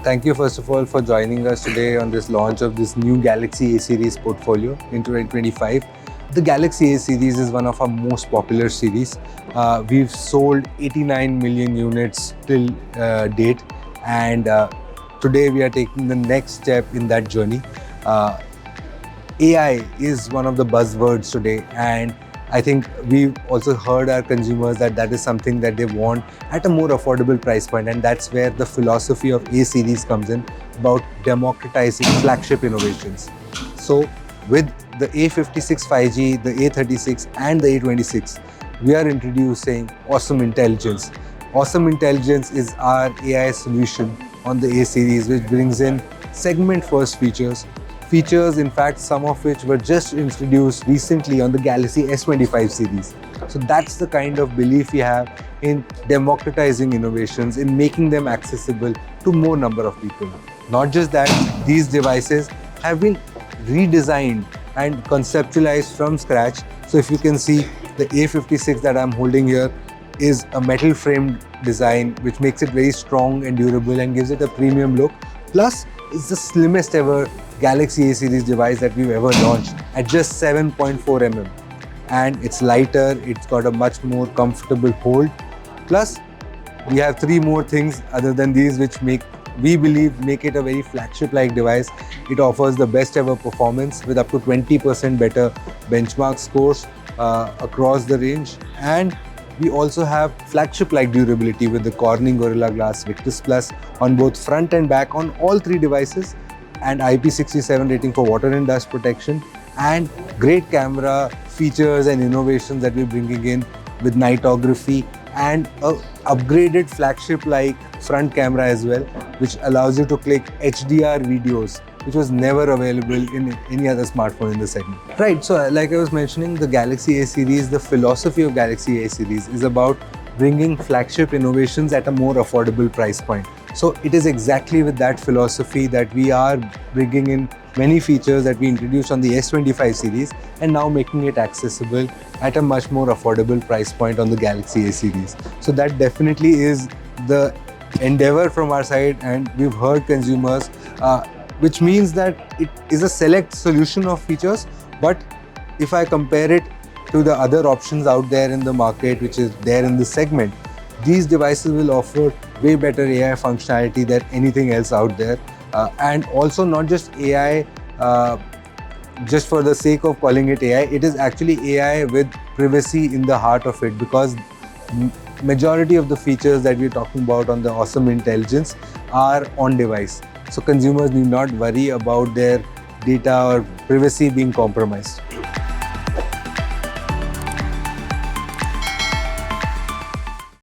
Thank you first of all for joining us today on this launch of this new Galaxy A series portfolio in 2025. The Galaxy A series is one of our most popular series. We've sold 89 million units till date, and today we are taking the next step in that journey. AI is one of the buzzwords today, and I think we've also heard our consumers that is something that they want at a more affordable price point, and that's where the philosophy of A series comes in, about democratizing flagship innovations. So with the A56 5G, the A36 and the A26, we are introducing Awesome Intelligence. Awesome Intelligence is our AI solution on the A series, which brings in segment first features, in fact some of which were just introduced recently on the Galaxy S25 series. So that's the kind of belief we have in democratizing innovations, in making them accessible to more number of people. Not just that, these devices have been redesigned and conceptualized from scratch. So if you can see, the A56 that I'm holding here is a metal framed design which makes it very strong and durable and gives it a premium look. Plus, it's the slimmest ever Galaxy A series device that we've ever launched at just 7.4 mm. And it's lighter, it's got a much more comfortable hold. Plus, we have three more things other than these which we believe make it a very flagship-like device. It offers the best ever performance with up to 20% better benchmark scores across the range. And we also have flagship-like durability with the Corning Gorilla Glass Victus Plus on both front and back on all three devices, and IP67 rating for water and dust protection, and great camera features and innovations that we're bringing in with nightography and a upgraded flagship-like front camera as well, which allows you to click HDR videos, which was never available in any other smartphone in the segment. Right, so like I was mentioning, the Galaxy A series, the philosophy of Galaxy A series is about bringing flagship innovations at a more affordable price point. So it is exactly with that philosophy that we are bringing in many features that we introduced on the S25 series and now making it accessible at a much more affordable price point on the Galaxy A series. So that definitely is the endeavor from our side, and we've heard consumers, which means that it is a select solution of features. But if I compare it to the other options out there in the market, which is there in the segment, these devices will offer way better AI functionality than anything else out there. And also not just AI just for the sake of calling it AI, it is actually AI with privacy in the heart of it, because majority of the features that we're talking about on the Awesome Intelligence are on device. So consumers need not worry about their data or privacy being compromised.